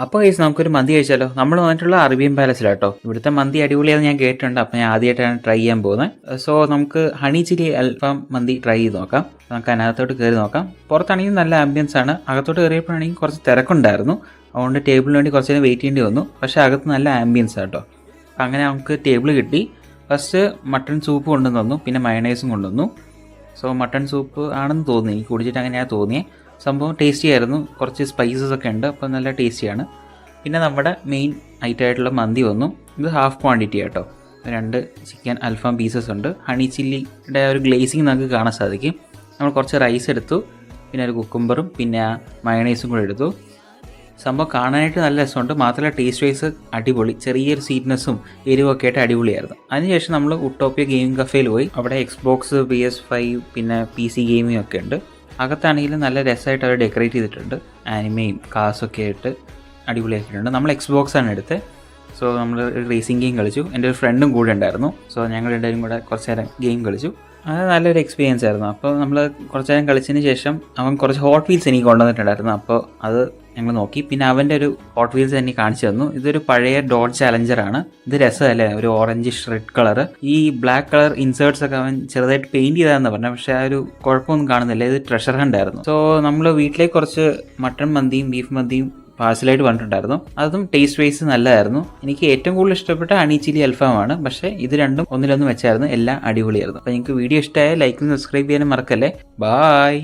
അപ്പോൾ ഗൈസ് നമുക്കൊരു മന്തി കഴിച്ചാലോ. നമ്മൾ വന്നിട്ടുള്ള അറേബ്യൻ പാലസിലാട്ടോ. ഇവിടുത്തെ മന്തി അടിപൊളിയാണെന്ന് ഞാൻ കേട്ടിട്ടുണ്ട്. അപ്പോൾ ഞാൻ ആദ്യമായിട്ടാണ് ട്രൈ ചെയ്യാൻ പോകുന്നത്. സോ നമുക്ക് ഹണി ചില്ലി അൽഫാം മന്തി ട്രൈ ചെയ്ത് നോക്കാം. നമുക്ക് അതിനകത്തോട്ട് കയറി നോക്കാം. പുറത്താണെങ്കിൽ നല്ല ആംബിയൻസ് ആണ്. അകത്തോട്ട് കയറിയപ്പോഴാണെങ്കിൽ കുറച്ച് തിരക്കുണ്ടായിരുന്നു. അതുകൊണ്ട് ടേബിളിന് വേണ്ടി കുറച്ച് നേരം വെയിറ്റ് ചെയ്യേണ്ടി വന്നു. പക്ഷേ അകത്ത് നല്ല ആംബിയൻസ് ആട്ടോ. അപ്പം അങ്ങനെ നമുക്ക് ടേബിൾ കിട്ടി. ഫസ്റ്റ് മട്ടൺ സൂപ്പ് കൊണ്ടുവന്നു തന്നു, പിന്നെ മയണൈസും കൊണ്ടുവന്നു. സോ മട്ടൺ സൂപ്പ് ആണെന്ന് തോന്നി, എനിക്ക് കുടിച്ചിട്ട് അങ്ങനെയാണ് തോന്നിയത്. സംഭവം ടേസ്റ്റി ആയിരുന്നു, കുറച്ച് സ്പൈസസ് ഒക്കെ ഉണ്ട്, അപ്പോൾ നല്ല ടേസ്റ്റിയാണ്. പിന്നെ നമ്മുടെ മെയിൻ ഐറ്റമായിട്ടുള്ള മന്തി വന്നു. ഇത് ഹാഫ് ക്വാണ്ടിറ്റി ആട്ടോ. 2 ചിക്കൻ അൽഫാം പീസസ് ഉണ്ട്. ഹണി ചില്ലിയുടെ ഒരു ഗ്ലേസിങ് നമുക്ക് കാണാൻ സാധിക്കും. നമ്മൾ കുറച്ച് റൈസ് എടുത്തു, പിന്നെ ഒരു കുക്കുംബറും പിന്നെ മയണൈസും കൂടെ എടുത്തു. സംഭവം കാണാനായിട്ട് നല്ല രസമുണ്ട്, മാത്രമല്ല ടേസ്റ്റ് വൈസ് അടിപൊളി. ചെറിയൊരു സ്വീറ്റ്നെസ്സും എരിവൊക്കെ ആയിട്ട് അടിപൊളിയായിരുന്നു. അതിനുശേഷം നമ്മൾ ഉട്ടോപ്യ ഗെയിമിംഗ് കഫേയിൽ പോയി. അവിടെ എക്സ്ബോക്സ്, PS5 പിന്നെ PC ഗെയിമിംഗ് ഒക്കെ ഉണ്ട്. അകത്താണെങ്കിലും നല്ല രസമായിട്ട് അവർ ഡെക്കറേറ്റ് ചെയ്തിട്ടുണ്ട്. ആനിമയും കാസൊക്കെ ആയിട്ട് അടിപൊളിയാക്കിയിട്ടുണ്ട്. നമ്മൾ എക്സ്ബോക്സ് ആണ് എടുത്തത്. സോ നമ്മൾ റേസിംഗ് ഗെയിം കളിച്ചു. എൻ്റെ ഒരു ഫ്രണ്ടും കൂടെ ഉണ്ടായിരുന്നു. സോ ഞങ്ങൾ രണ്ടുപേരും കൂടെ കുറച്ച് നേരം ഗെയിം കളിച്ചു. അത് നല്ലൊരു എക്സ്പീരിയൻസ് ആയിരുന്നു. അപ്പോൾ നമ്മൾ കുറച്ച് നേരം കളിച്ചതിന് ശേഷം അവൻ കുറച്ച് ഹോട്ട് വീൽസ് എനിക്ക് കൊണ്ടുവന്നിട്ടുണ്ടായിരുന്നു. അപ്പോൾ അത് ഞങ്ങൾ നോക്കി. പിന്നെ അവൻ്റെ ഒരു ഹോട്ട് വീൽസ് തന്നെ കാണിച്ചു തന്നു. ഇതൊരു പഴയ ഡോഡ്ജ് ചാലഞ്ചറാണ്. ഇത് രസമല്ലേ, ഒരു ഓറഞ്ചിഷ് റെഡ് കളർ. ഈ ബ്ലാക്ക് കളർ ഇൻസേർട്സ് ഒക്കെ അവൻ ചെറുതായിട്ട് പെയിൻറ് ചെയ്താന്ന് പറഞ്ഞു. പക്ഷേ ആ ഒരു കുഴപ്പമൊന്നും കാണുന്നില്ല. ഇത് ട്രഷർ ഹണ്ട് ആയിരുന്നു. സോ നമ്മൾ വീട്ടിലേക്ക് കുറച്ച് മട്ടൺ മന്തിയും ബീഫ് മന്തിയും പാഴ്സലായിട്ട് വന്നിട്ടുണ്ടായിരുന്നു. അതും ടേസ്റ്റ് വൈസ് നല്ലതായിരുന്നു. എനിക്ക് ഏറ്റവും കൂടുതൽ ഇഷ്ടപ്പെട്ട ഹണി ചില്ലി അൽഫാമാണ്. പക്ഷേ ഇത് രണ്ടും ഒന്നിലൊന്നും വെച്ചായിരുന്നു. എല്ലാം അടിപൊളിയായിരുന്നു. അപ്പോൾ നിങ്ങൾക്ക് വീഡിയോ ഇഷ്ടമായ ലൈക്കും സബ്സ്ക്രൈബ് ചെയ്യാനും മറക്കല്ലേ. ബായ്.